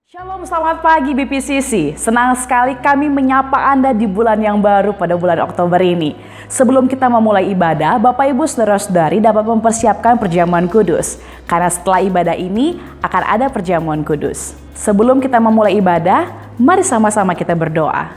Shalom, selamat pagi BPCC. Senang sekali kami menyapa Anda di bulan yang baru pada bulan Oktober ini. Sebelum kita memulai ibadah, Bapak Ibu Saudara-saudari dapat mempersiapkan perjamuan kudus. Karena setelah ibadah ini akan ada perjamuan kudus. Sebelum kita memulai ibadah, mari sama-sama kita berdoa.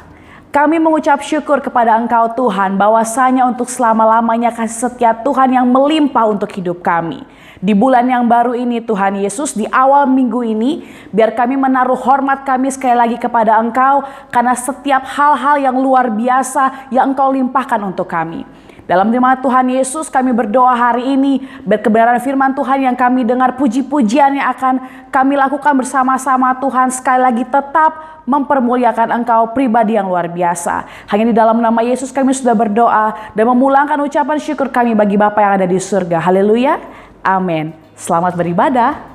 Kami mengucap syukur kepada Engkau Tuhan bahwasanya untuk selama-lamanya kasih setia Tuhan yang melimpah untuk hidup kami. Di bulan yang baru ini Tuhan Yesus, di awal minggu ini, biar kami menaruh hormat kami sekali lagi kepada Engkau karena setiap hal-hal yang luar biasa yang Engkau limpahkan untuk kami. Dalam nama Tuhan Yesus kami berdoa hari ini, berkebenaran firman Tuhan yang kami dengar, puji-pujian yang akan kami lakukan bersama-sama Tuhan sekali lagi tetap mempermuliakan Engkau pribadi yang luar biasa. Hanya di dalam nama Yesus kami sudah berdoa dan memulangkan ucapan syukur kami bagi Bapa yang ada di surga. Haleluya, amin. Selamat beribadah.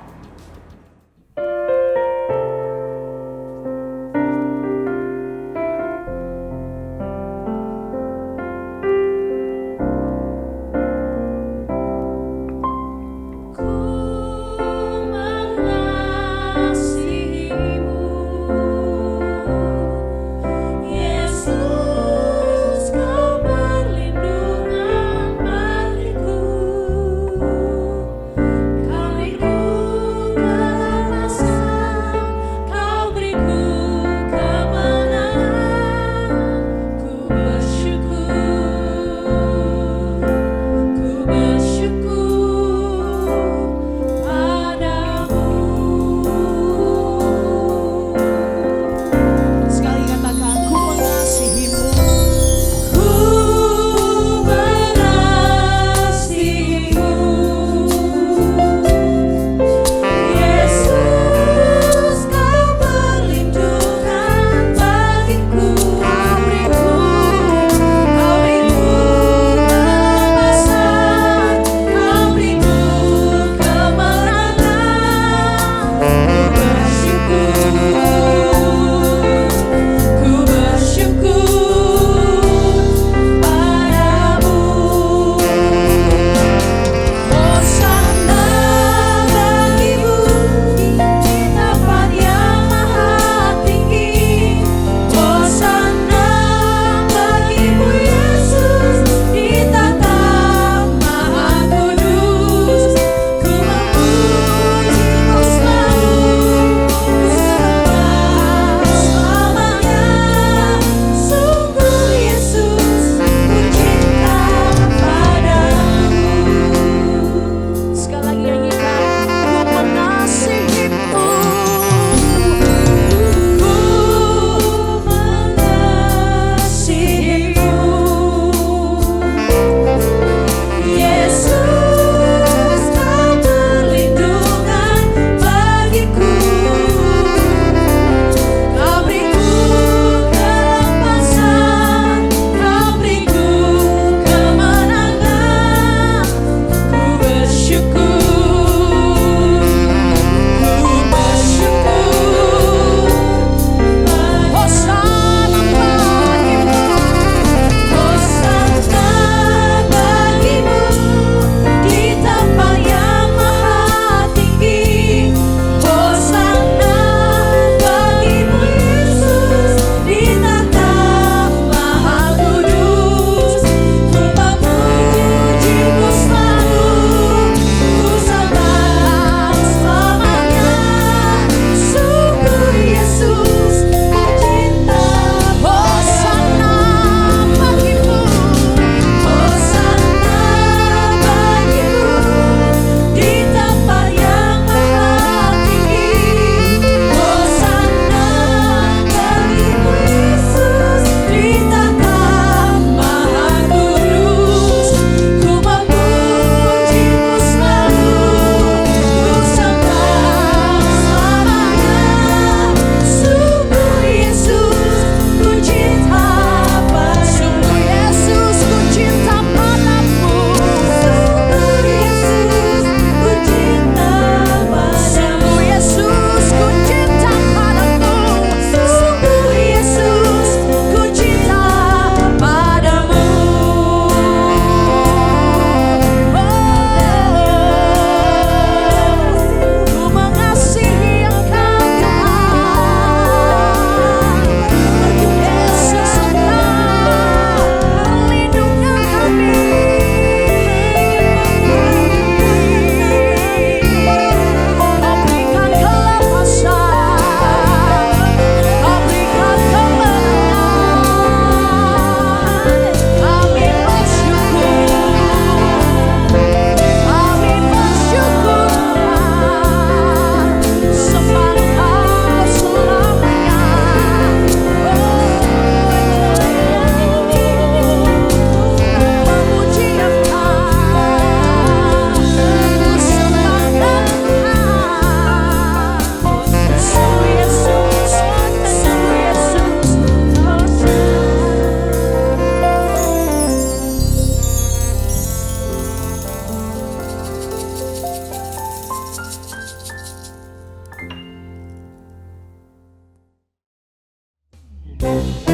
Kami ku Kau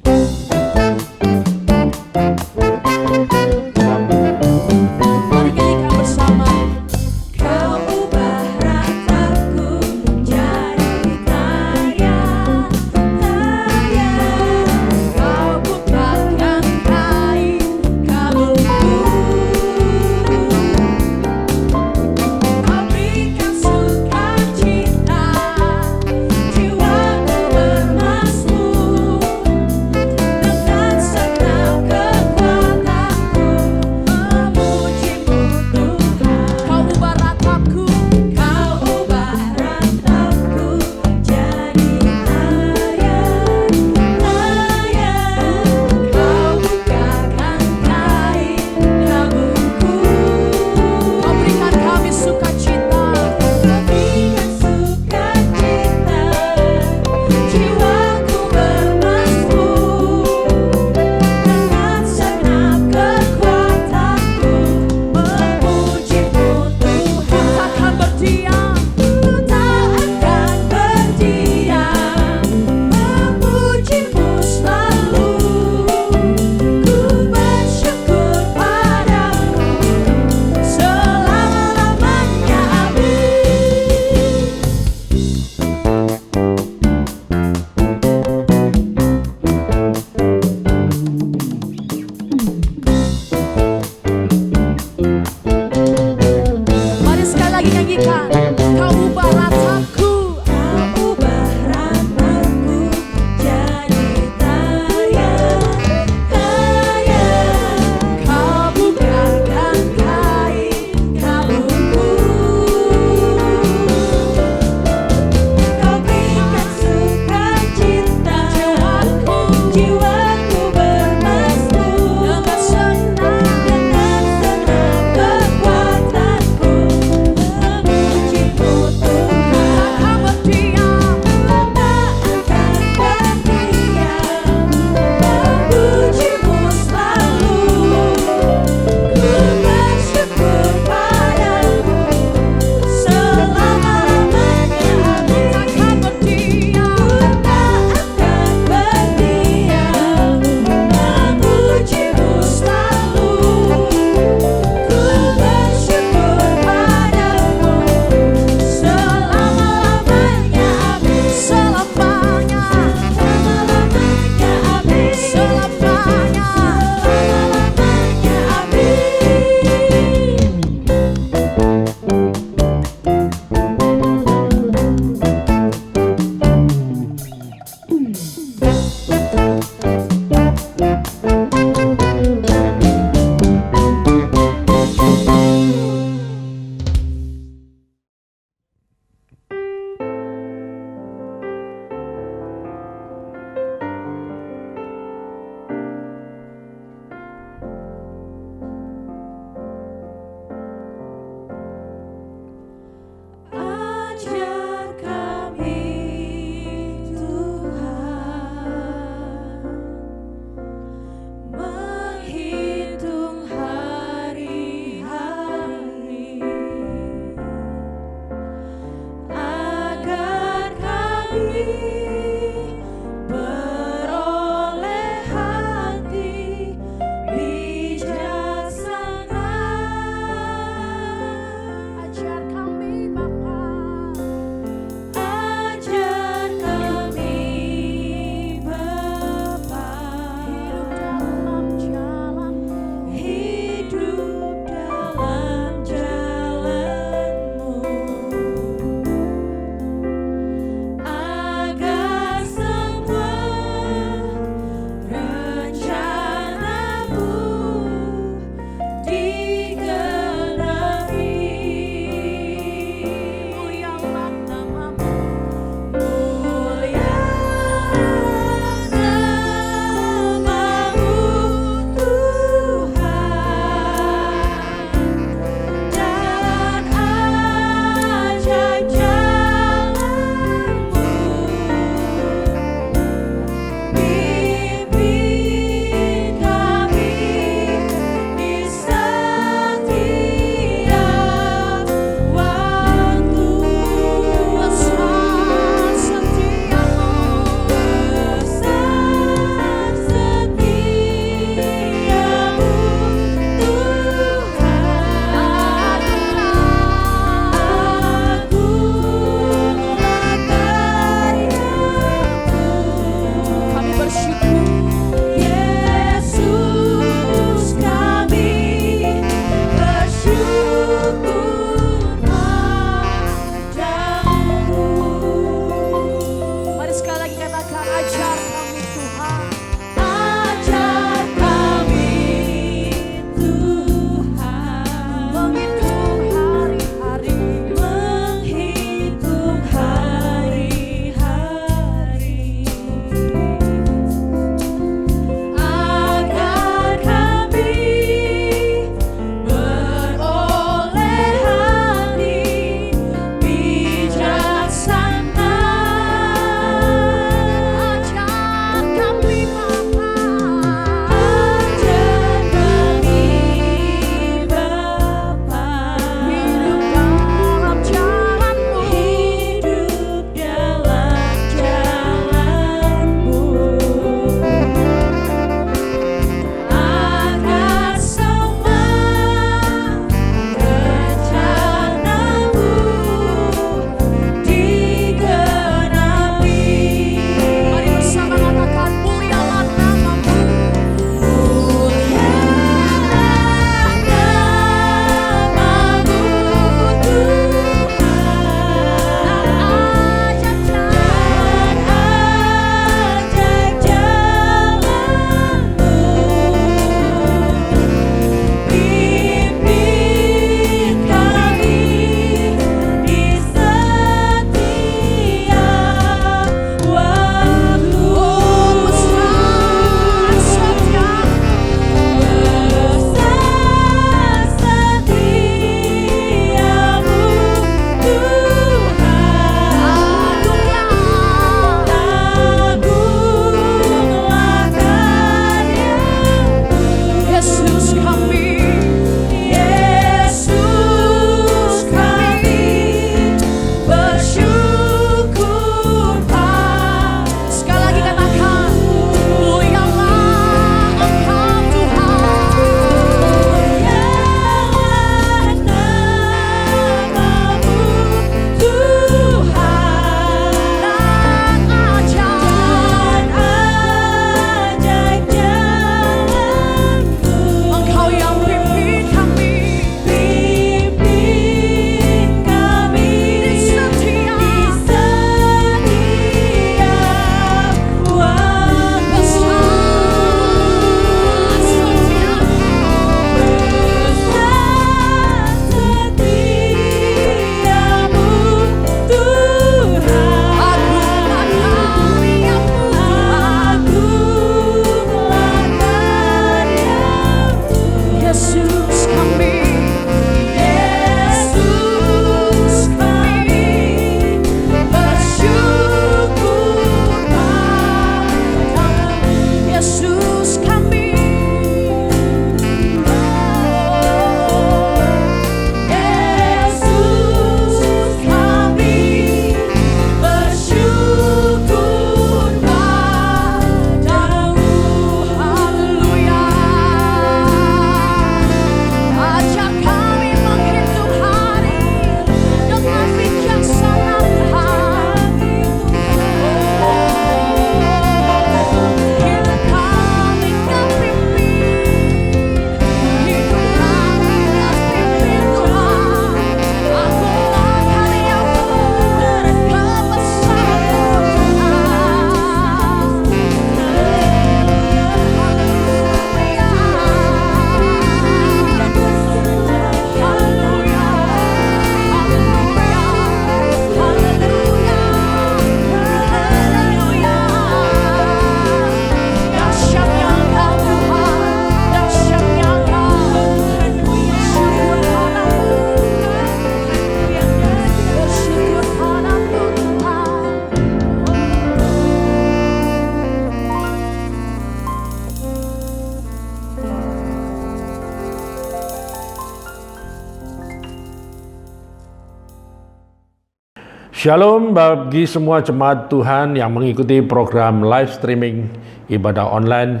Shalom bagi semua jemaat Tuhan yang mengikuti program live streaming ibadah online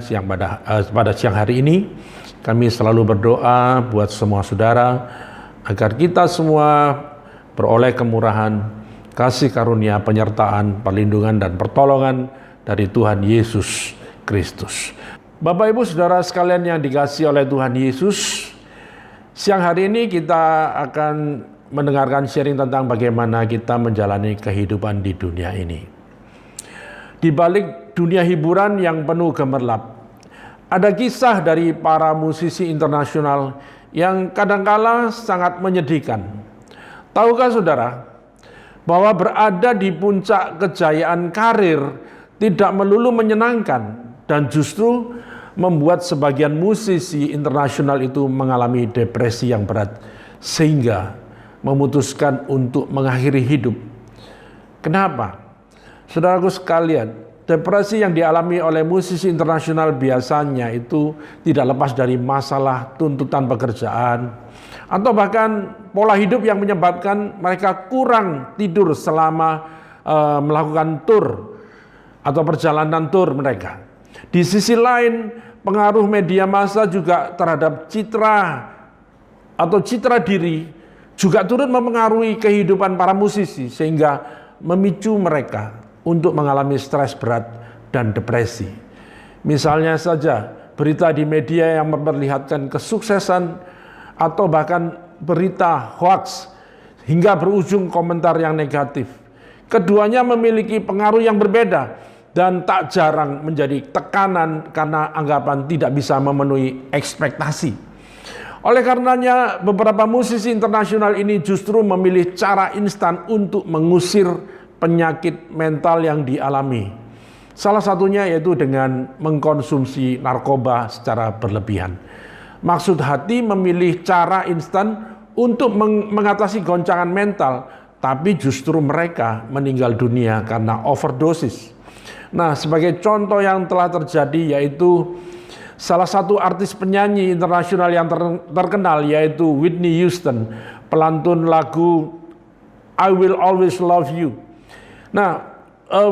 pada siang hari ini. Kami selalu berdoa buat semua saudara agar kita semua beroleh kemurahan, kasih karunia, penyertaan, perlindungan, dan pertolongan dari Tuhan Yesus Kristus. Bapak Ibu Saudara sekalian yang dikasihi oleh Tuhan Yesus, siang hari ini kita akan mendengarkan sharing tentang bagaimana kita menjalani kehidupan di dunia ini. Di balik dunia hiburan yang penuh gemerlap, ada kisah dari para musisi internasional yang kadangkala sangat menyedihkan. Tahukah saudara, bahwa berada di puncak kejayaan karir tidak melulu menyenangkan dan justru membuat sebagian musisi internasional itu mengalami depresi yang berat sehingga memutuskan untuk mengakhiri hidup. Kenapa? Saudaraku sekalian, depresi yang dialami oleh musisi internasional biasanya itu tidak lepas dari masalah tuntutan pekerjaan atau bahkan pola hidup yang menyebabkan mereka kurang tidur selama melakukan tour atau perjalanan tour mereka. Di sisi lain, pengaruh media massa juga terhadap citra atau citra diri juga turut mempengaruhi kehidupan para musisi sehingga memicu mereka untuk mengalami stres berat dan depresi. Misalnya saja berita di media yang memperlihatkan kesuksesan atau bahkan berita hoax hingga berujung komentar yang negatif. Keduanya memiliki pengaruh yang berbeda dan tak jarang menjadi tekanan karena anggapan tidak bisa memenuhi ekspektasi. Oleh karenanya, beberapa musisi internasional ini justru memilih cara instan untuk mengusir penyakit mental yang dialami. Salah satunya yaitu dengan mengkonsumsi narkoba secara berlebihan. Maksud hati memilih cara instan untuk mengatasi goncangan mental, tapi justru mereka meninggal dunia karena overdosis. Nah, sebagai contoh yang telah terjadi yaitu salah satu artis penyanyi internasional yang terkenal yaitu Whitney Houston, pelantun lagu I Will Always Love You. Nah,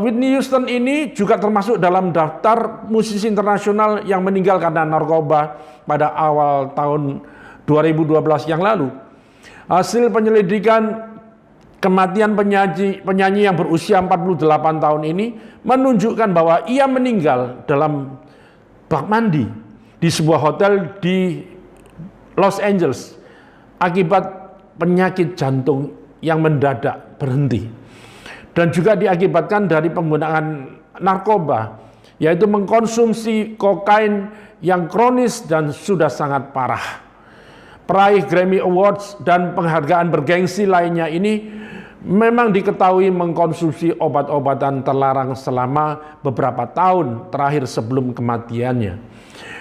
Whitney Houston ini juga termasuk dalam daftar musisi internasional yang meninggal karena narkoba pada awal tahun 2012 yang lalu. Hasil penyelidikan kematian penyanyi yang berusia 48 tahun ini menunjukkan bahwa ia meninggal dalam bak mandi di sebuah hotel di Los Angeles akibat penyakit jantung yang mendadak berhenti, dan juga diakibatkan dari penggunaan narkoba, yaitu mengkonsumsi kokain yang kronis dan sudah sangat parah. Peraih Grammy Awards dan penghargaan bergengsi lainnya ini memang diketahui mengkonsumsi obat-obatan terlarang selama beberapa tahun terakhir sebelum kematiannya.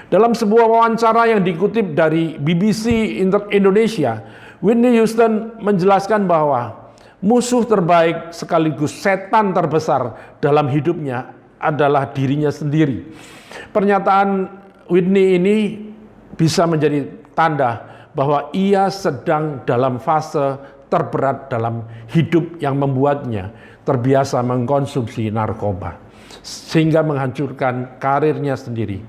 Dalam sebuah wawancara yang dikutip dari BBC Indonesia, Whitney Houston menjelaskan bahwa musuh terbaik sekaligus setan terbesar dalam hidupnya adalah dirinya sendiri. Pernyataan Whitney ini bisa menjadi tanda bahwa ia sedang dalam fase terberat dalam hidup yang membuatnya terbiasa mengkonsumsi narkoba sehingga menghancurkan karirnya sendiri.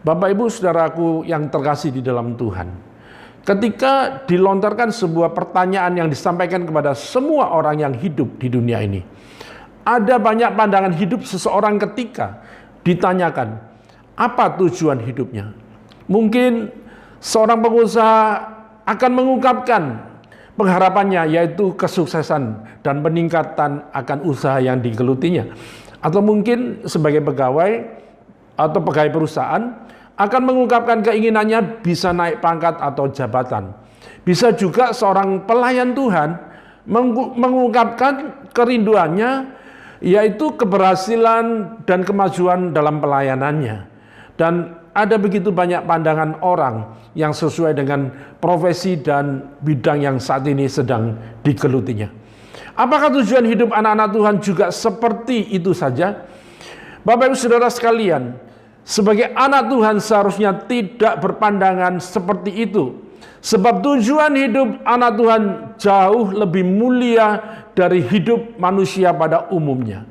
Bapak Ibu Saudaraku yang terkasih di dalam Tuhan, ketika dilontarkan sebuah pertanyaan yang disampaikan kepada semua orang yang hidup di dunia ini, ada banyak pandangan hidup seseorang ketika ditanyakan apa tujuan hidupnya. Mungkin seorang pengusaha akan mengungkapkan pengharapannya yaitu kesuksesan dan peningkatan akan usaha yang digelutinya. Atau mungkin sebagai pegawai atau pegawai perusahaan akan mengungkapkan keinginannya bisa naik pangkat atau jabatan. Bisa juga seorang pelayan Tuhan mengungkapkan kerinduannya yaitu keberhasilan dan kemajuan dalam pelayanannya. Dan ada begitu banyak pandangan orang yang sesuai dengan profesi dan bidang yang saat ini sedang digelutinya. Apakah tujuan hidup anak-anak Tuhan juga seperti itu saja? Bapak Ibu Saudara sekalian, sebagai anak Tuhan seharusnya tidak berpandangan seperti itu. Sebab tujuan hidup anak Tuhan jauh lebih mulia dari hidup manusia pada umumnya.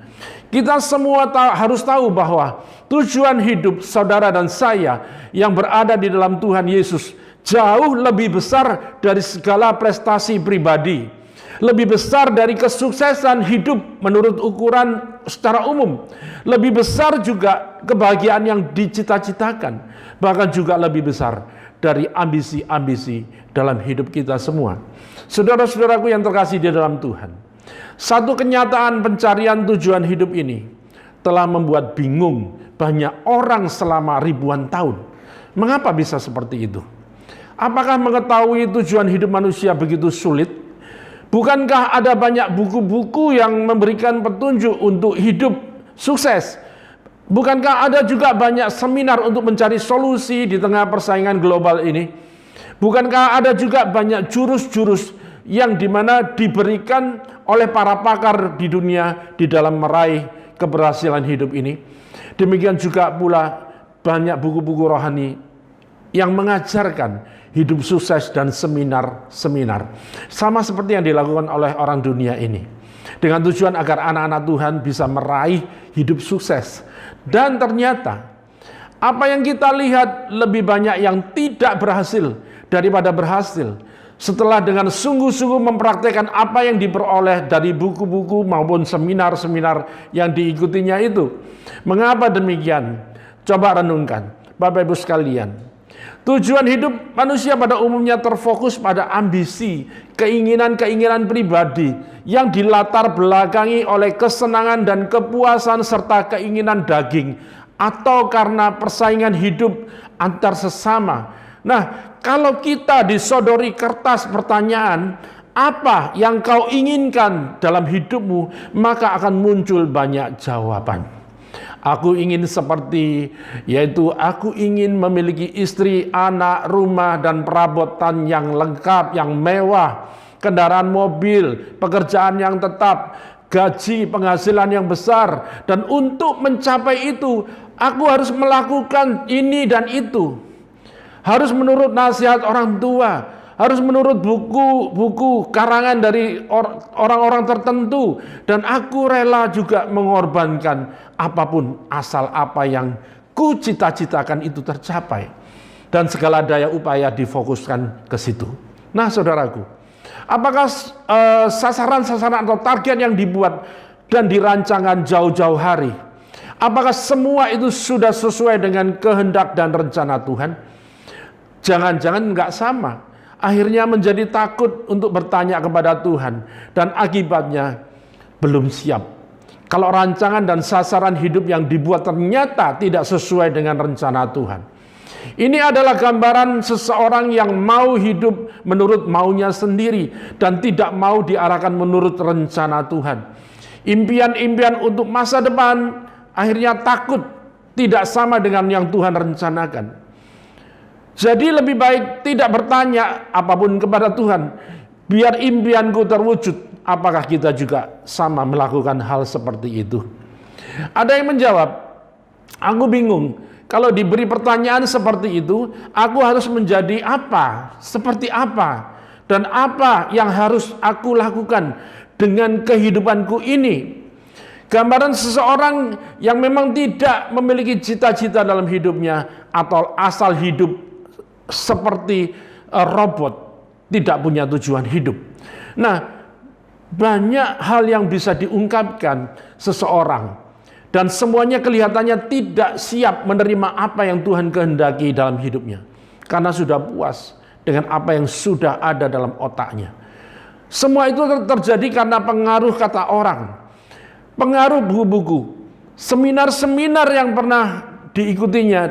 Kita semua harus tahu bahwa tujuan hidup saudara dan saya yang berada di dalam Tuhan Yesus jauh lebih besar dari segala prestasi pribadi, lebih besar dari kesuksesan hidup menurut ukuran secara umum, lebih besar juga kebahagiaan yang dicita-citakan, bahkan juga lebih besar dari ambisi-ambisi dalam hidup kita semua. Saudara-saudaraku yang terkasih di dalam Tuhan, satu kenyataan pencarian tujuan hidup ini telah membuat bingung banyak orang selama ribuan tahun. Mengapa bisa seperti itu? Apakah mengetahui tujuan hidup manusia begitu sulit? Bukankah ada banyak buku-buku yang memberikan petunjuk untuk hidup sukses? Bukankah ada juga banyak seminar untuk mencari solusi di tengah persaingan global ini? Bukankah ada juga banyak jurus-jurus yang dimana diberikan oleh para pakar di dunia di dalam meraih keberhasilan hidup ini? Demikian juga pula banyak buku-buku rohani yang mengajarkan hidup sukses dan seminar-seminar. Sama seperti yang dilakukan oleh orang dunia ini. Dengan tujuan agar anak-anak Tuhan bisa meraih hidup sukses. Dan ternyata apa yang kita lihat lebih banyak yang tidak berhasil daripada berhasil. Setelah dengan sungguh-sungguh mempraktekkan apa yang diperoleh dari buku-buku maupun seminar-seminar yang diikutinya itu. Mengapa demikian? Coba renungkan, Bapak Ibu sekalian. Tujuan hidup manusia pada umumnya terfokus pada ambisi, keinginan-keinginan pribadi yang dilatar belakangi oleh kesenangan dan kepuasan serta keinginan daging atau karena persaingan hidup antar sesama. Nah, kalau kita disodori kertas pertanyaan, apa yang kau inginkan dalam hidupmu, maka akan muncul banyak jawaban. Aku ingin seperti, yaitu aku ingin memiliki istri, anak, rumah, dan perabotan yang lengkap, yang mewah, kendaraan mobil, pekerjaan yang tetap, gaji, penghasilan yang besar. Dan untuk mencapai itu, aku harus melakukan ini dan itu. Harus menurut nasihat orang tua, harus menurut buku-buku karangan dari orang-orang tertentu, dan aku rela juga mengorbankan apapun asal apa yang ku cita-citakan itu tercapai, dan segala daya upaya difokuskan ke situ. Nah, saudaraku, apakah sasaran-sasaran atau target yang dibuat dan dirancangkan jauh-jauh hari, apakah semua itu sudah sesuai dengan kehendak dan rencana Tuhan? Jangan-jangan enggak sama. Akhirnya menjadi takut untuk bertanya kepada Tuhan, dan akibatnya belum siap. Kalau rancangan dan sasaran hidup yang dibuat ternyata tidak sesuai dengan rencana Tuhan. Ini adalah gambaran seseorang yang mau hidup menurut maunya sendiri dan tidak mau diarahkan menurut rencana Tuhan. Impian-impian untuk masa depan akhirnya takut tidak sama dengan yang Tuhan rencanakan. Jadi lebih baik tidak bertanya apapun kepada Tuhan, biar impianku terwujud. Apakah kita juga sama melakukan hal seperti itu? Ada yang menjawab, aku bingung. Kalau diberi pertanyaan seperti itu, aku harus menjadi apa? Seperti apa? Dan apa yang harus aku lakukan dengan kehidupanku ini? Gambaran seseorang yang memang tidak memiliki cita-cita dalam hidupnya, atau asal hidup seperti robot, tidak punya tujuan hidup. Nah, banyak hal yang bisa diungkapkan seseorang, dan semuanya kelihatannya tidak siap menerima apa yang Tuhan kehendaki dalam hidupnya, karena sudah puas dengan apa yang sudah ada dalam otaknya. Semua itu terjadi karena pengaruh kata orang, pengaruh buku-buku, seminar-seminar yang pernah diikutinya,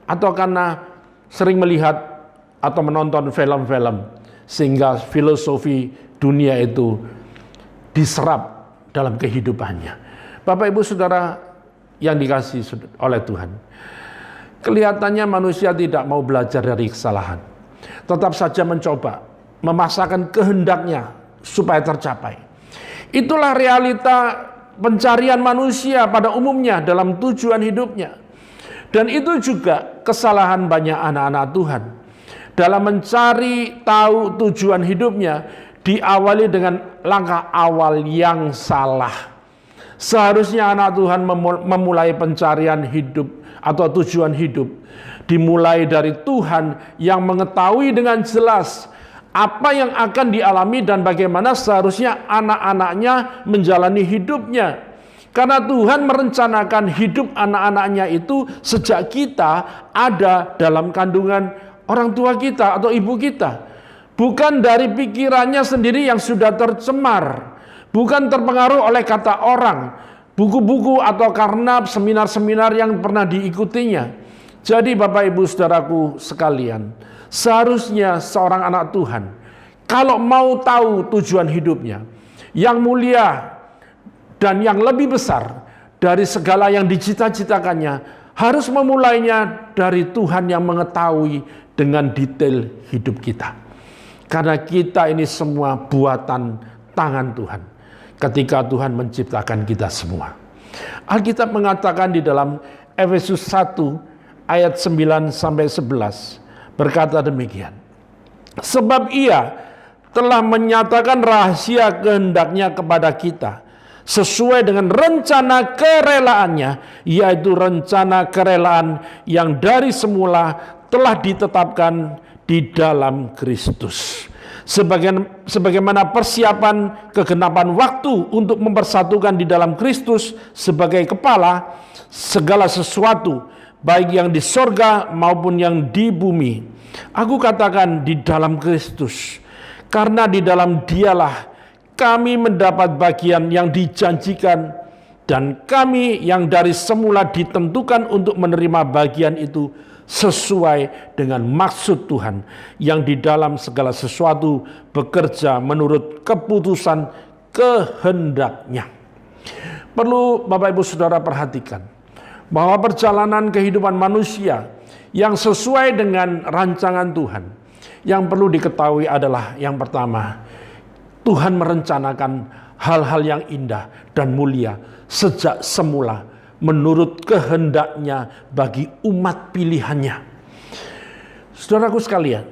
atau karena sering melihat atau menonton film-film, sehingga filosofi dunia itu diserap dalam kehidupannya. Bapak Ibu Saudara yang dikasihi oleh Tuhan, kelihatannya manusia tidak mau belajar dari kesalahan, tetap saja mencoba memaksakan kehendaknya supaya tercapai. Itulah realita pencarian manusia pada umumnya dalam tujuan hidupnya. Dan itu juga kesalahan banyak anak-anak Tuhan. dalam mencari tahu tujuan hidupnya diawali dengan langkah awal yang salah. Seharusnya anak Tuhan memulai pencarian hidup atau tujuan hidup dimulai dari Tuhan yang mengetahui dengan jelas apa yang akan dialami dan bagaimana seharusnya anak-anaknya menjalani hidupnya. Karena Tuhan merencanakan hidup anak-anaknya itu sejak kita ada dalam kandungan orang tua kita atau ibu kita. Bukan dari pikirannya sendiri yang sudah tercemar. Bukan terpengaruh oleh kata orang, buku-buku atau karena seminar-seminar yang pernah diikutinya. Jadi Bapak Ibu Saudaraku sekalian, seharusnya seorang anak Tuhan kalau mau tahu tujuan hidupnya yang mulia dan yang lebih besar dari segala yang dicita-citakannya, harus memulainya dari Tuhan yang mengetahui dengan detail hidup kita. Karena kita ini semua buatan tangan Tuhan ketika Tuhan menciptakan kita semua. Alkitab mengatakan di dalam Efesus 1 ayat 9 sampai 11 berkata demikian. Sebab Ia telah menyatakan rahasia kehendaknya kepada kita sesuai dengan rencana kerelaannya, yaitu rencana kerelaan yang dari semula telah ditetapkan di dalam Kristus. Sebagaimana persiapan kegenapan waktu untuk mempersatukan di dalam Kristus sebagai kepala segala sesuatu, baik yang di sorga maupun yang di bumi. Aku katakan di dalam Kristus, karena di dalam Dialah kami mendapat bagian yang dijanjikan, dan kami yang dari semula ditentukan untuk menerima bagian itu sesuai dengan maksud Tuhan yang di dalam segala sesuatu bekerja menurut keputusan kehendaknya. Perlu Bapak Ibu Saudara perhatikan bahwa perjalanan kehidupan manusia yang sesuai dengan rancangan Tuhan, yang perlu diketahui adalah yang pertama, Tuhan merencanakan hal-hal yang indah dan mulia sejak semula menurut kehendaknya bagi umat pilihannya. Saudaraku sekalian,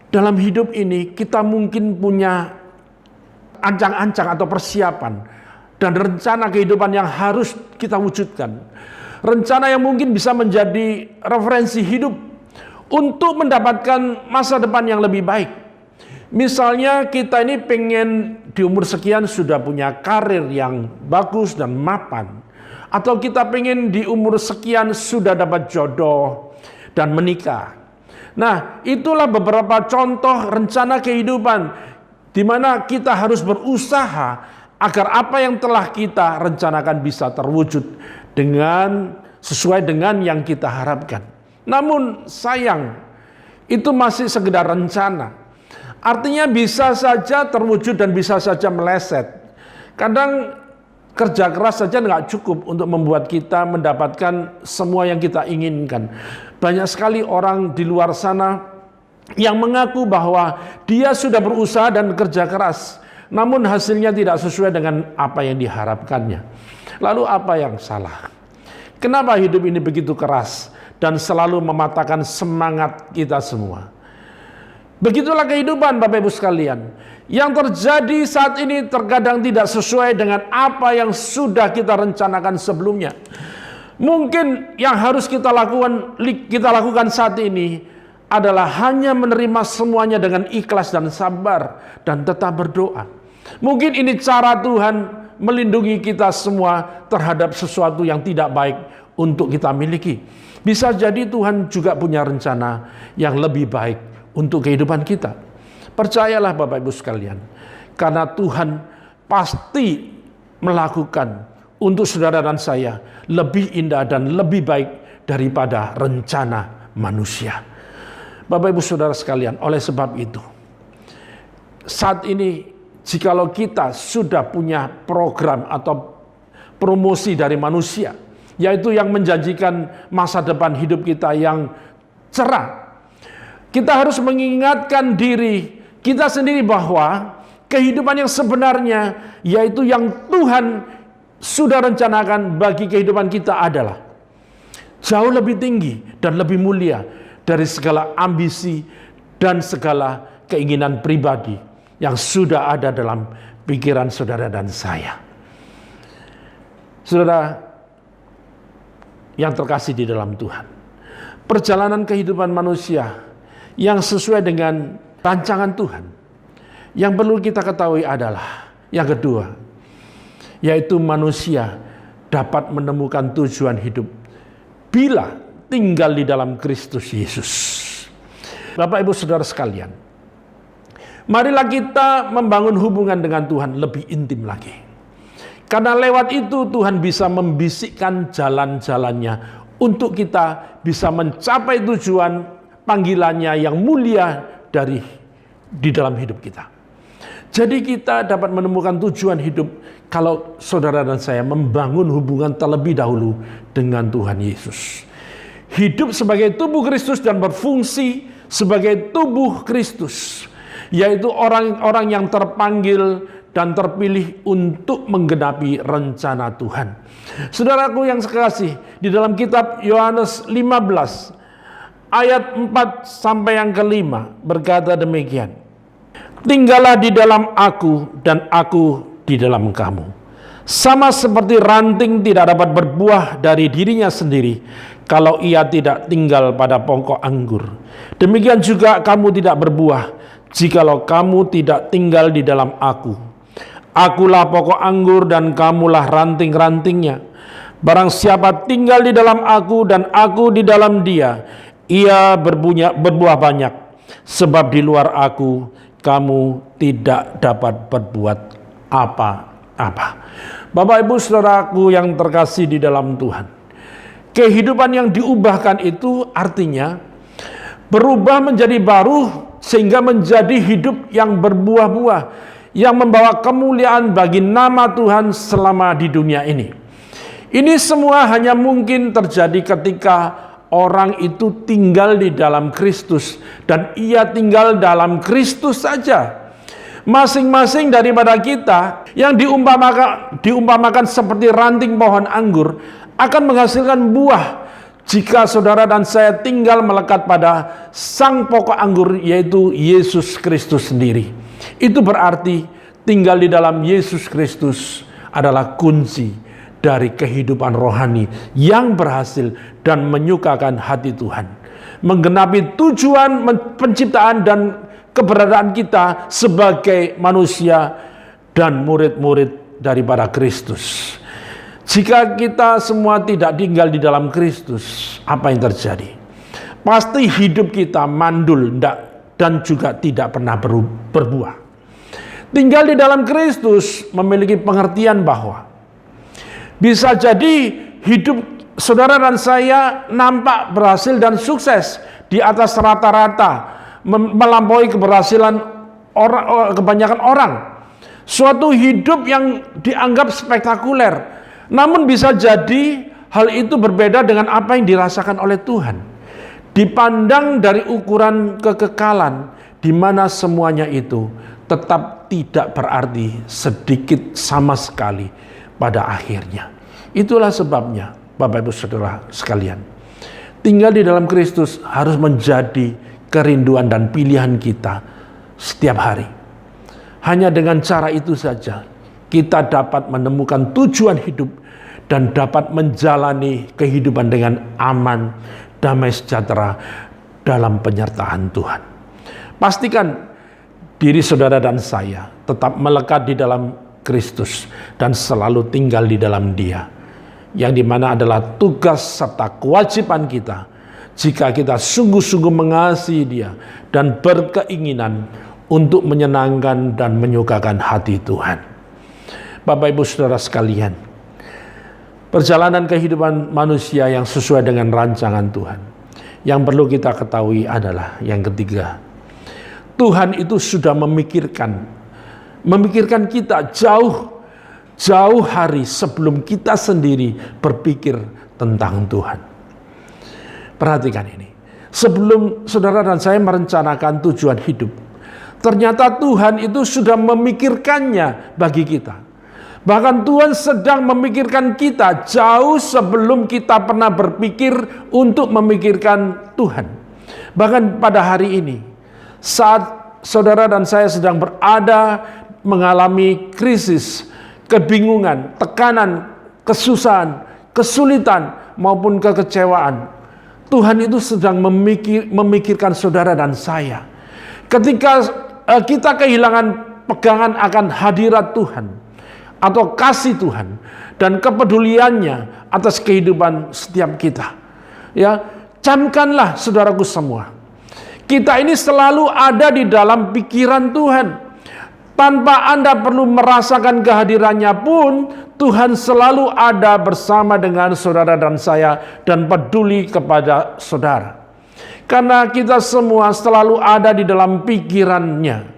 dalam hidup ini kita mungkin punya ancang-ancang atau persiapan dan rencana kehidupan yang harus kita wujudkan. Rencana yang mungkin bisa menjadi referensi hidup untuk mendapatkan masa depan yang lebih baik. Misalnya kita ini pengen di umur sekian sudah punya karir yang bagus dan mapan. Atau kita pengen di umur sekian sudah dapat jodoh dan menikah. Nah, itulah beberapa contoh rencana kehidupan di mana kita harus berusaha agar apa yang telah kita rencanakan bisa terwujud dengan sesuai dengan yang kita harapkan. Namun sayang, itu masih sekedar rencana. Artinya bisa saja terwujud dan bisa saja meleset. Kadang kerja keras saja nggak cukup untuk membuat kita mendapatkan semua yang kita inginkan. Banyak sekali orang di luar sana yang mengaku bahwa dia sudah berusaha dan kerja keras, namun hasilnya tidak sesuai dengan apa yang diharapkannya. Lalu apa yang salah? Kenapa hidup ini begitu keras dan selalu mematahkan semangat kita semua? Begitulah kehidupan Bapak Ibu sekalian. Yang terjadi saat ini terkadang tidak sesuai dengan apa yang sudah kita rencanakan sebelumnya. Mungkin yang harus kita lakukan saat ini adalah hanya menerima semuanya dengan ikhlas dan sabar dan tetap berdoa. Mungkin ini cara Tuhan melindungi kita semua terhadap sesuatu yang tidak baik untuk kita miliki. Bisa jadi Tuhan juga punya rencana yang lebih baik untuk kehidupan kita. Percayalah Bapak Ibu sekalian, karena Tuhan pasti melakukan untuk saudara dan saya lebih indah dan lebih baik daripada rencana manusia. Bapak Ibu saudara sekalian, oleh sebab itu, saat ini jikalau kita sudah punya program atau promosi dari manusia, yaitu yang menjanjikan masa depan hidup kita yang cerah, kita harus mengingatkan diri kita sendiri bahwa kehidupan yang sebenarnya, yaitu yang Tuhan sudah rencanakan bagi kehidupan kita adalah jauh lebih tinggi dan lebih mulia dari segala ambisi dan segala keinginan pribadi yang sudah ada dalam pikiran saudara dan saya. Saudara yang terkasih di dalam Tuhan, perjalanan kehidupan manusia yang sesuai dengan rancangan Tuhan, yang perlu kita ketahui adalah yang kedua, yaitu manusia dapat menemukan tujuan hidup bila tinggal di dalam Kristus Yesus. Bapak Ibu Saudara sekalian, marilah kita membangun hubungan dengan Tuhan lebih intim lagi. Karena lewat itu Tuhan bisa membisikkan jalan-jalannya untuk kita bisa mencapai tujuan panggilannya yang mulia di dalam hidup kita. Jadi kita dapat menemukan tujuan hidup kalau saudara dan saya membangun hubungan terlebih dahulu dengan Tuhan Yesus. Hidup sebagai tubuh Kristus dan berfungsi sebagai tubuh Kristus, yaitu orang-orang yang terpanggil dan terpilih untuk menggenapi rencana Tuhan. Saudaraku yang sekasih, di dalam kitab Yohanes 15 ayat 4 sampai yang ke-5 berkata demikian. Tinggallah di dalam aku dan aku di dalam kamu. Sama seperti ranting tidak dapat berbuah dari dirinya sendiri kalau ia tidak tinggal pada pokok anggur. Demikian juga kamu tidak berbuah jikalau kamu tidak tinggal di dalam aku. Akulah pokok anggur dan kamulah ranting-rantingnya. Barang siapa tinggal di dalam aku dan aku di dalam dia, ia berbuah banyak. Sebab di luar aku, kamu tidak dapat berbuat apa-apa. Bapak Ibu Saudaraku yang terkasih di dalam Tuhan, kehidupan yang diubahkan itu artinya berubah menjadi baru sehingga menjadi hidup yang berbuah-buah, yang membawa kemuliaan bagi nama Tuhan selama di dunia ini. Ini semua hanya mungkin terjadi ketika orang itu tinggal di dalam Kristus dan ia tinggal dalam Kristus saja. Masing-masing daripada kita yang diumpamakan seperti ranting pohon anggur akan menghasilkan buah jika saudara dan saya tinggal melekat pada sang pokok anggur, yaitu Yesus Kristus sendiri. Itu berarti tinggal di dalam Yesus Kristus adalah kunci dari kehidupan rohani yang berhasil dan menyukakan hati Tuhan, menggenapi tujuan penciptaan dan keberadaan kita sebagai manusia dan murid-murid daripada Kristus. Jika kita semua tidak tinggal di dalam Kristus, apa yang terjadi? Pasti hidup kita mandul dan juga tidak pernah berbuah. Tinggal di dalam Kristus memiliki pengertian bahwa bisa jadi hidup saudara dan saya nampak berhasil dan sukses di atas rata-rata, melampaui keberhasilan kebanyakan orang. Suatu hidup yang dianggap spektakuler, namun bisa jadi hal itu berbeda dengan apa yang dirasakan oleh Tuhan. Dipandang dari ukuran kekekalan, di mana semuanya itu tetap tidak berarti sedikit sama sekali pada akhirnya. Itulah sebabnya, Bapak Ibu Saudara sekalian, tinggal di dalam Kristus harus menjadi kerinduan dan pilihan kita setiap hari. Hanya dengan cara itu saja kita dapat menemukan tujuan hidup dan dapat menjalani kehidupan dengan aman, damai sejahtera dalam penyertaan Tuhan. Pastikan diri saudara dan saya tetap melekat di dalam Kristus dan selalu tinggal di dalam Dia, yang dimana adalah tugas serta kewajiban kita jika kita sungguh-sungguh mengasihi Dia dan berkeinginan untuk menyenangkan dan menyukakan hati Tuhan. Bapak Ibu Saudara sekalian, perjalanan kehidupan manusia yang sesuai dengan rancangan Tuhan, yang perlu kita ketahui adalah yang ketiga, Tuhan itu sudah memikirkan kita jauh hari sebelum kita sendiri berpikir tentang Tuhan. Perhatikan ini. Sebelum saudara dan saya merencanakan tujuan hidup, ternyata Tuhan itu sudah memikirkannya bagi kita. Bahkan Tuhan sedang memikirkan kita jauh sebelum kita pernah berpikir untuk memikirkan Tuhan. Bahkan pada hari ini, Saat saudara dan saya sedang berada mengalami krisis, kebingungan, tekanan, kesusahan, kesulitan, maupun kekecewaan, Tuhan itu sedang memikirkan saudara dan saya. Ketika kita kehilangan pegangan akan hadirat Tuhan atau kasih Tuhan dan kepeduliannya atas kehidupan setiap kita, ya, camkanlah saudaraku semua, kita ini selalu ada di dalam pikiran Tuhan. Tanpa Anda perlu merasakan kehadirannya pun, Tuhan selalu ada bersama dengan saudara dan saya dan peduli kepada saudara. Karena kita semua selalu ada di dalam pikirannya.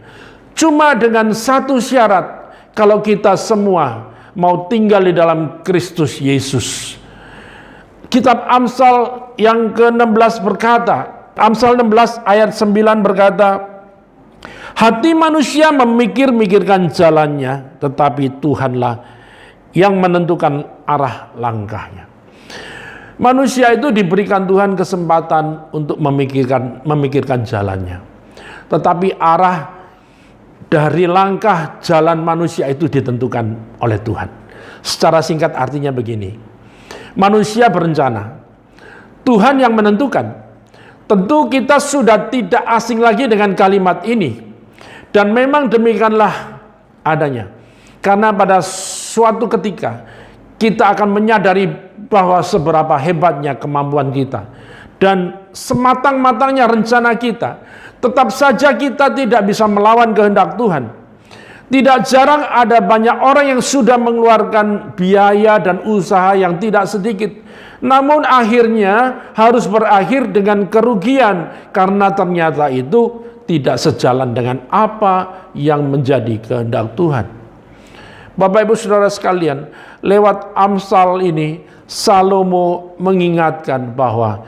Cuma dengan satu syarat, kalau kita semua mau tinggal di dalam Kristus Yesus. Kitab Amsal yang ke-16 berkata, Amsal 16 ayat 9 berkata, hati manusia memikir-mikirkan jalannya, tetapi Tuhanlah yang menentukan arah langkahnya. Manusia itu diberikan Tuhan kesempatan untuk memikirkan jalannya. Tetapi arah dari langkah jalan manusia itu ditentukan oleh Tuhan. Secara singkat artinya begini. Manusia berencana, Tuhan yang menentukan. Tentu kita sudah tidak asing lagi dengan kalimat ini. Dan memang demikianlah adanya. Karena pada suatu ketika kita akan menyadari bahwa seberapa hebatnya kemampuan kita. Dan sematang-matangnya rencana kita. Tetap saja kita tidak bisa melawan kehendak Tuhan. Tidak jarang ada banyak orang yang sudah mengeluarkan biaya dan usaha yang tidak sedikit. Namun akhirnya harus berakhir dengan kerugian karena ternyata itu tidak sejalan dengan apa yang menjadi kehendak Tuhan. Bapak Ibu Saudara sekalian, lewat Amsal ini Salomo mengingatkan bahwa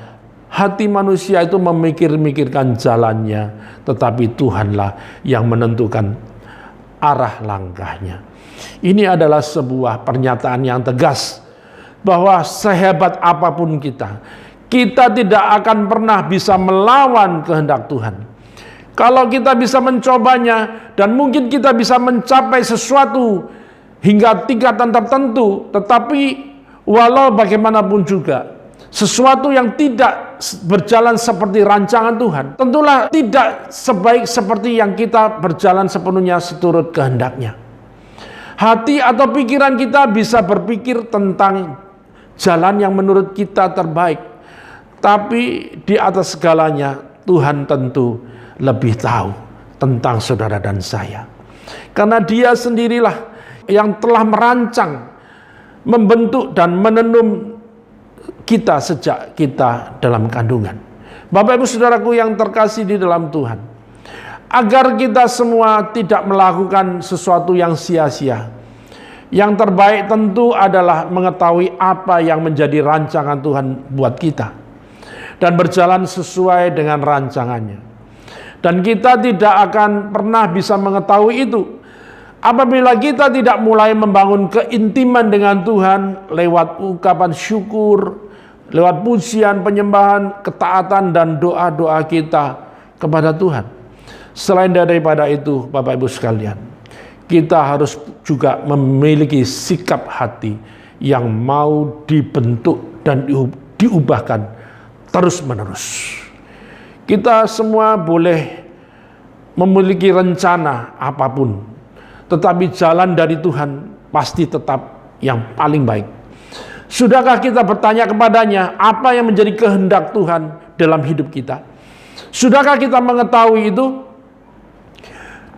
hati manusia itu memikir-mikirkan jalannya, tetapi Tuhanlah yang menentukan arah langkahnya. Ini adalah sebuah pernyataan yang tegas bahwa sehebat apapun kita tidak akan pernah bisa melawan kehendak Tuhan. Kalau kita bisa mencobanya dan mungkin kita bisa mencapai sesuatu hingga tingkatan tertentu, tetapi walau bagaimanapun juga sesuatu yang tidak berjalan seperti rancangan Tuhan, tentulah tidak sebaik seperti yang kita berjalan sepenuhnya seturut kehendaknya. Hati atau pikiran kita bisa berpikir tentang jalan yang menurut kita terbaik, tapi di atas segalanya Tuhan tentu lebih tahu tentang saudara dan saya. Karena Dia sendirilah yang telah merancang, membentuk dan menenun kita sejak kita dalam kandungan. Bapak Ibu Saudaraku yang terkasih di dalam Tuhan, agar kita semua tidak melakukan sesuatu yang sia-sia, yang terbaik tentu adalah mengetahui apa yang menjadi rancangan Tuhan buat kita dan berjalan sesuai dengan rancangannya. Dan kita tidak akan pernah bisa mengetahui itu apabila kita tidak mulai membangun keintiman dengan Tuhan lewat ungkapan syukur, lewat pujian, penyembahan, ketaatan, dan doa-doa kita kepada Tuhan. Selain daripada itu, Bapak Ibu sekalian, kita harus juga memiliki sikap hati yang mau dibentuk dan diubahkan terus-menerus. Kita semua boleh memiliki rencana apapun, tetapi jalan dari Tuhan pasti tetap yang paling baik. Sudahkah kita bertanya kepadanya apa yang menjadi kehendak Tuhan dalam hidup kita? Sudahkah kita mengetahui itu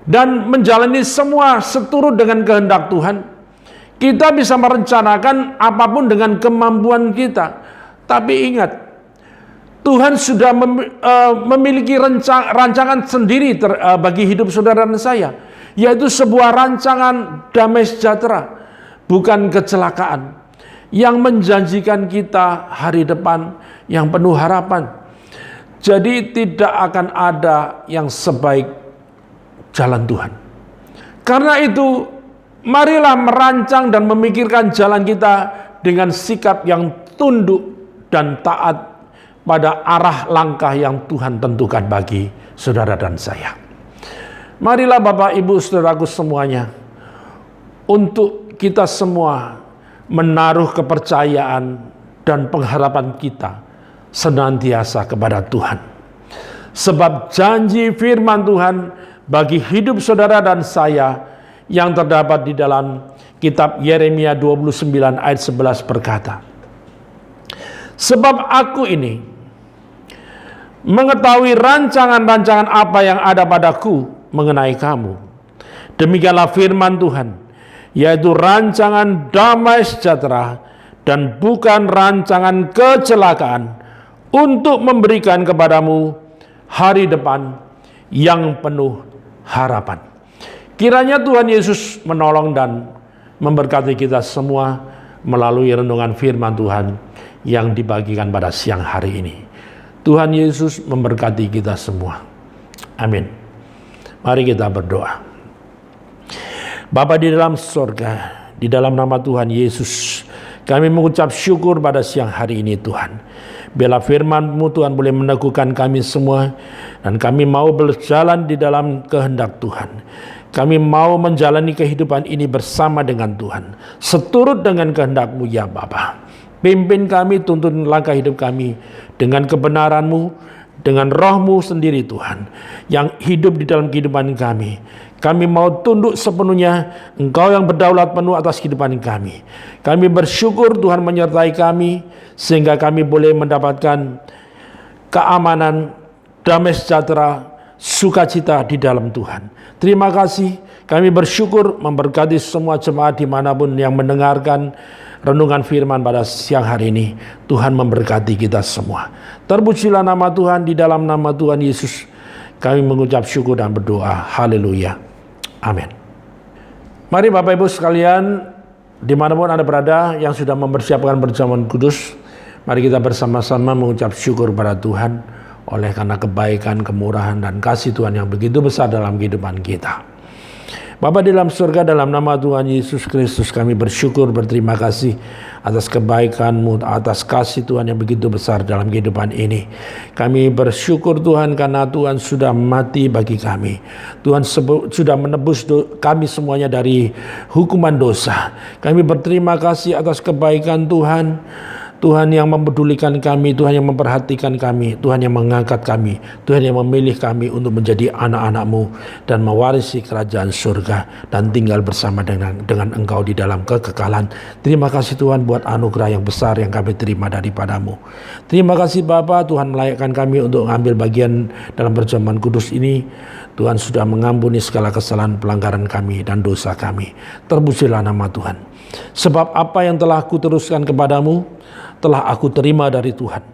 dan menjalani semua seturut dengan kehendak Tuhan? Kita bisa merencanakan apapun dengan kemampuan kita, tapi ingat, Tuhan sudah memiliki rancangan sendiri bagi hidup saudara dan saya, yaitu sebuah rancangan damai sejahtera, bukan kecelakaan, yang menjanjikan kita hari depan yang penuh harapan. Jadi tidak akan ada yang sebaik jalan Tuhan. Karena itu, marilah merancang dan memikirkan jalan kita dengan sikap yang tunduk dan taat pada arah langkah yang Tuhan tentukan bagi saudara dan saya. Marilah Bapak Ibu saudaraku semuanya, untuk kita semua menaruh kepercayaan dan pengharapan kita senantiasa kepada Tuhan. Sebab janji firman Tuhan bagi hidup saudara dan saya yang terdapat di dalam kitab Yeremia 29 ayat 11 berkata, sebab aku ini mengetahui rancangan-rancangan apa yang ada padaku mengenai kamu. Demikianlah firman Tuhan, yaitu rancangan damai sejahtera dan bukan rancangan kecelakaan, untuk memberikan kepadamu hari depan yang penuh harapan. Kiranya Tuhan Yesus menolong dan memberkati kita semua melalui renungan firman Tuhan yang dibagikan pada siang hari ini. Tuhan Yesus memberkati kita semua. Amin. Mari kita berdoa. Bapa di dalam surga, di dalam nama Tuhan Yesus, kami mengucap syukur pada siang hari ini Tuhan. Biarlah firman-Mu Tuhan boleh meneguhkan kami semua, dan kami mau berjalan di dalam kehendak Tuhan. Kami mau menjalani kehidupan ini bersama dengan Tuhan, seturut dengan kehendak-Mu ya Bapa. Pimpin kami, tuntun langkah hidup kami dengan kebenaran-Mu, dengan Roh-Mu sendiri Tuhan, yang hidup di dalam kehidupan kami. Kami mau tunduk sepenuhnya, Engkau yang berdaulat penuh atas kehidupan kami. Kami bersyukur Tuhan menyertai kami, sehingga kami boleh mendapatkan keamanan, damai sejahtera, sukacita di dalam Tuhan. Terima kasih, kami bersyukur memberkati semua jemaat dimanapun yang mendengarkan renungan firman pada siang hari ini. Tuhan memberkati kita semua. Terpujilah nama Tuhan, di dalam nama Tuhan Yesus kami mengucap syukur dan berdoa. Haleluya. Amin. Mari Bapak Ibu sekalian, dimanapun Anda berada yang sudah mempersiapkan perjamuan kudus, mari kita bersama-sama mengucap syukur pada Tuhan oleh karena kebaikan, kemurahan, dan kasih Tuhan yang begitu besar dalam kehidupan kita. Bapa di dalam surga, dalam nama Tuhan Yesus Kristus kami bersyukur, berterima kasih atas kebaikan-Mu, atas kasih Tuhan yang begitu besar dalam kehidupan ini. Kami bersyukur Tuhan karena Tuhan sudah mati bagi kami. Tuhan sudah menebus kami semuanya dari hukuman dosa. Kami berterima kasih atas kebaikan Tuhan. Tuhan yang mempedulikan kami, Tuhan yang memperhatikan kami, Tuhan yang mengangkat kami, Tuhan yang memilih kami untuk menjadi anak-anak-Mu dan mewarisi kerajaan surga dan tinggal bersama dengan Engkau di dalam kekekalan. Terima kasih Tuhan buat anugerah yang besar yang kami terima daripada-Mu. Terima kasih Bapa, Tuhan melayakkan kami untuk mengambil bagian dalam perjamuan kudus ini. Tuhan sudah mengampuni segala kesalahan, pelanggaran kami dan dosa kami. Terpujilah nama Tuhan. Sebab apa yang telah kuteruskan kepadamu telah aku terima dari Tuhan,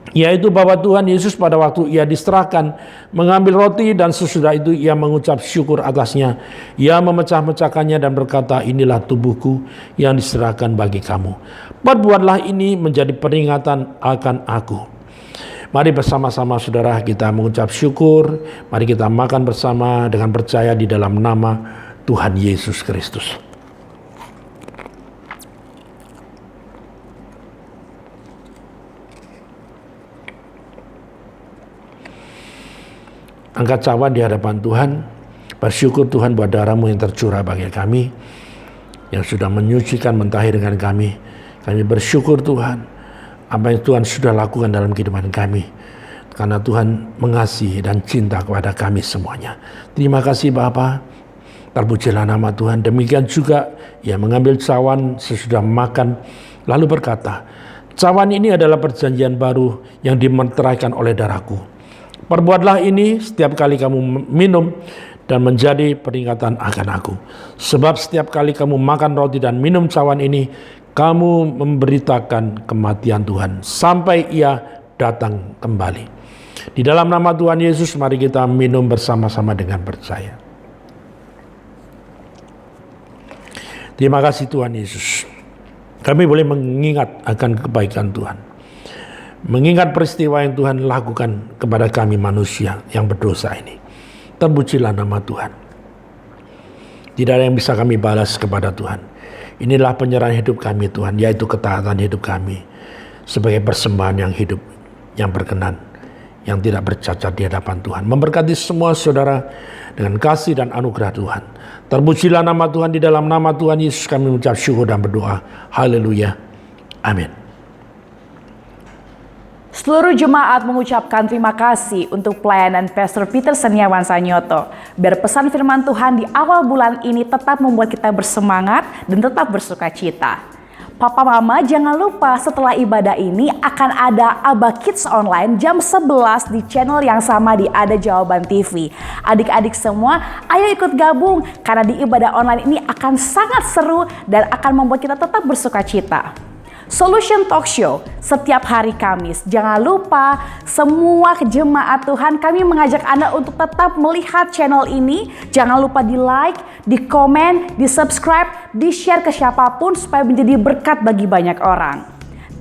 yaitu bahwa Tuhan Yesus pada waktu ia diserahkan mengambil roti dan sesudah itu ia mengucap syukur atasnya, ia memecah-mecahkannya dan berkata, inilah tubuhku yang diserahkan bagi kamu. Perbuatlah ini menjadi peringatan akan aku. Mari bersama-sama saudara kita mengucap syukur. Mari kita makan bersama dengan percaya di dalam nama Tuhan Yesus Kristus. Angkat cawan di hadapan Tuhan. Bersyukur Tuhan buat darah-Mu yang tercurah bagi kami, yang sudah menyucikan, mentahirkan kami. Kami bersyukur Tuhan apa yang Tuhan sudah lakukan dalam kehidupan kami, karena Tuhan mengasihi dan cinta kepada kami semuanya. Terima kasih Bapa. Terpujilah nama Tuhan. Demikian juga ia mengambil cawan sesudah makan lalu berkata, cawan ini adalah perjanjian baru yang dimeteraikan oleh darahku. Perbuatlah ini setiap kali kamu minum dan menjadi peringatan akan aku. Sebab setiap kali kamu makan roti dan minum cawan ini, kamu memberitakan kematian Tuhan sampai ia datang kembali. Di dalam nama Tuhan Yesus, mari kita minum bersama-sama dengan percaya. Terima kasih Tuhan Yesus. Kami boleh mengingat akan kebaikan Tuhan. Mengingat peristiwa yang Tuhan lakukan kepada kami manusia yang berdosa ini. Terpujilah nama Tuhan. Tidak ada yang bisa kami balas kepada Tuhan. Inilah penyerahan hidup kami Tuhan, yaitu ketaatan hidup kami sebagai persembahan yang hidup, yang berkenan, yang tidak bercacat di hadapan Tuhan. Memberkati semua saudara dengan kasih dan anugerah Tuhan. Terpujilah nama Tuhan, di dalam nama Tuhan Yesus kami mengucap syukur dan berdoa. Haleluya. Amin. Seluruh jemaat mengucapkan terima kasih untuk pelayanan Pastor Peter Seniawan Sanyoto. Biar pesan firman Tuhan di awal bulan ini tetap membuat kita bersemangat dan tetap bersuka cita. Papa Mama jangan lupa setelah ibadah ini akan ada Aba Kids Online jam 11 di channel yang sama di Ada Jawaban TV. Adik-adik semua ayo ikut gabung karena di ibadah online ini akan sangat seru dan akan membuat kita tetap bersuka cita. Solution Talk Show setiap hari Kamis. Jangan lupa semua jemaat Tuhan, kami mengajak Anda untuk tetap melihat channel ini. Jangan lupa di like, di komen, di subscribe, di share ke siapapun supaya menjadi berkat bagi banyak orang.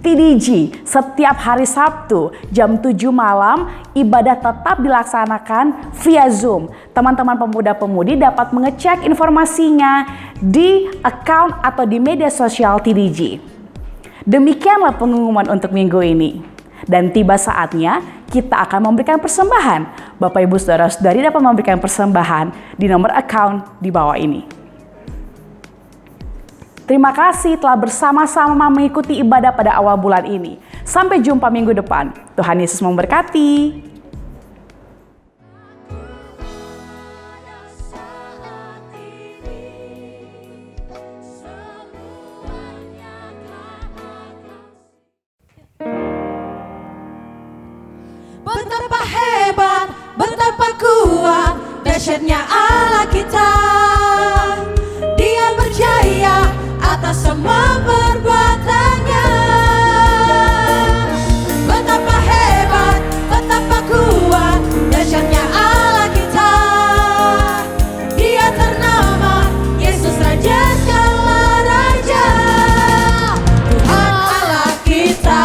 TDG setiap hari Sabtu jam 7 malam ibadah tetap dilaksanakan via Zoom. Teman-teman pemuda-pemudi dapat mengecek informasinya di account atau di media sosial TDG. Demikianlah pengumuman untuk minggu ini. Dan tiba saatnya kita akan memberikan persembahan. Bapak Ibu Saudara-saudari dapat memberikan persembahan di nomor account di bawah ini. Terima kasih telah bersama-sama mengikuti ibadah pada awal bulan ini. Sampai jumpa minggu depan. Tuhan Yesus memberkati. Betapa hebat, betapa kuat, dahsyatnya Allah kita. Dia berjaya atas semua perbuatannya. Betapa hebat, betapa kuat, dahsyatnya Allah kita. Dia ternama Yesus Raja segala raja, Tuhan Allah kita.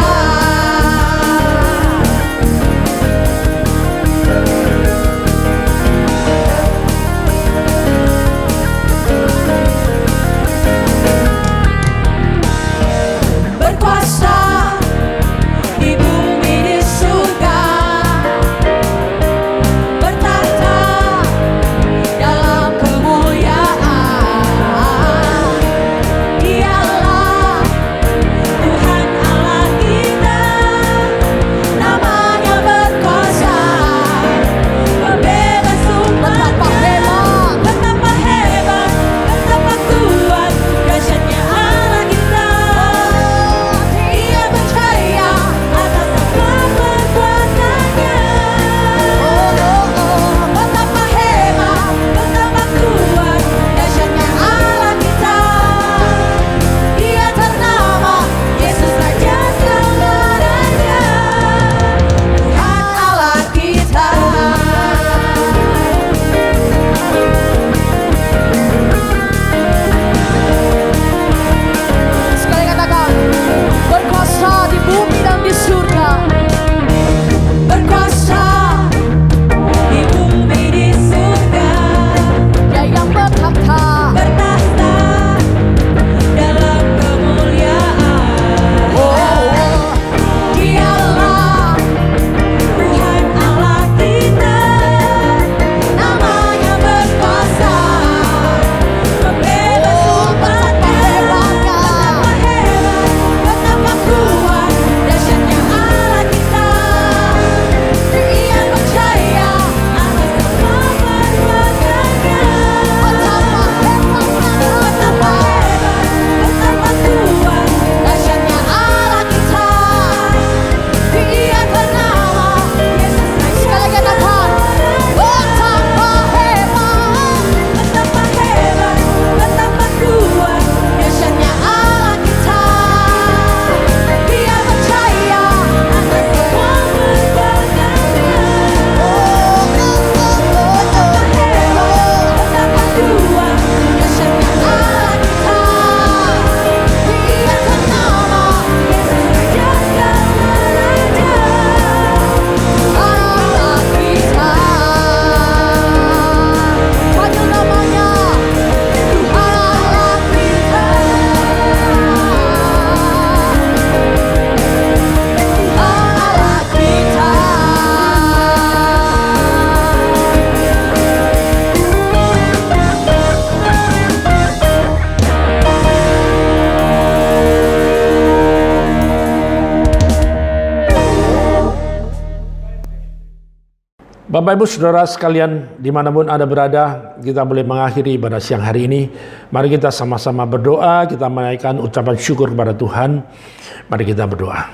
Bapak Ibu Saudara sekalian, dimanapun Anda berada, kita boleh mengakhiri ibadah siang hari ini. Mari kita sama-sama berdoa, kita menaikkan ucapan syukur kepada Tuhan. Mari kita berdoa.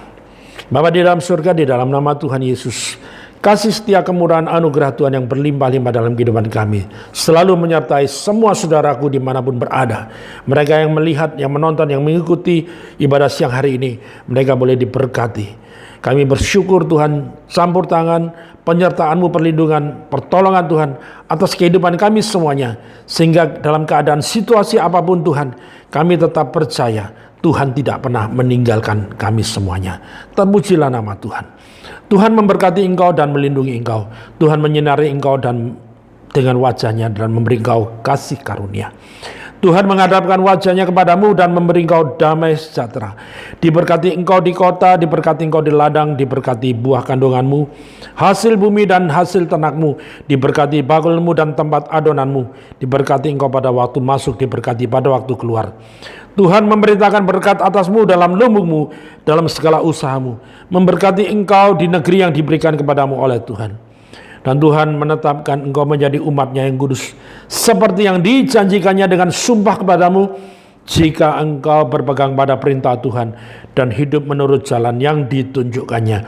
Bapa di dalam surga, di dalam nama Tuhan Yesus, kasih setia kemurahan anugerah Tuhan yang berlimpah-limpah dalam kehidupan kami selalu menyertai semua saudaraku dimanapun berada. Mereka yang melihat, yang menonton, yang mengikuti ibadah siang hari ini, mereka boleh diberkati. Kami bersyukur Tuhan, campur tangan, penyertaan-Mu, perlindungan, pertolongan Tuhan atas kehidupan kami semuanya. Sehingga dalam keadaan situasi apapun Tuhan, kami tetap percaya Tuhan tidak pernah meninggalkan kami semuanya. Terpujilah nama Tuhan. Tuhan memberkati engkau dan melindungi engkau. Tuhan menyinari engkau dan dengan wajahnya dan memberi engkau kasih karunia. Tuhan menghadapkan wajahnya kepadamu dan memberi engkau damai sejahtera. Diberkati engkau di kota, diberkati engkau di ladang, diberkati buah kandunganmu, hasil bumi dan hasil ternakmu, diberkati bakulmu dan tempat adonanmu, diberkati engkau pada waktu masuk, diberkati pada waktu keluar. Tuhan memerintahkan berkat atasmu dalam lumbungmu, dalam segala usahamu, memberkati engkau di negeri yang diberikan kepadamu oleh Tuhan. Dan Tuhan menetapkan engkau menjadi umat-Nya yang kudus, seperti yang dijanjikannya dengan sumpah kepadamu, jika engkau berpegang pada perintah Tuhan dan hidup menurut jalan yang ditunjukkannya.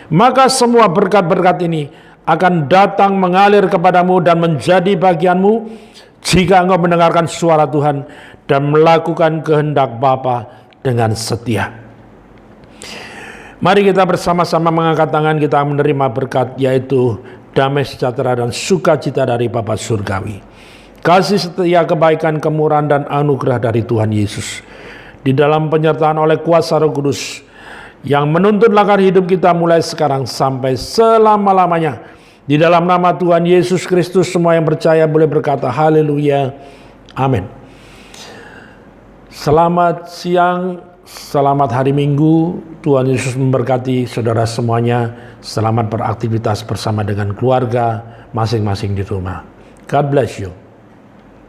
Maka semua berkat-berkat ini akan datang mengalir kepadamu dan menjadi bagianmu, jika engkau mendengarkan suara Tuhan dan melakukan kehendak Bapa dengan setia. Mari kita bersama-sama mengangkat tangan, kita menerima berkat, yaitu damai sejahtera dan sukacita dari Bapa Surgawi. Kasih setia, kebaikan, kemurahan dan anugerah dari Tuhan Yesus. Di dalam penyertaan oleh kuasa Roh Kudus yang menuntun langkah hidup kita mulai sekarang sampai selama-lamanya. Di dalam nama Tuhan Yesus Kristus, semua yang percaya boleh berkata haleluya. Amin. Selamat siang. Selamat hari Minggu, Tuhan Yesus memberkati saudara semuanya. Selamat beraktivitas bersama dengan keluarga masing-masing di rumah. God bless you.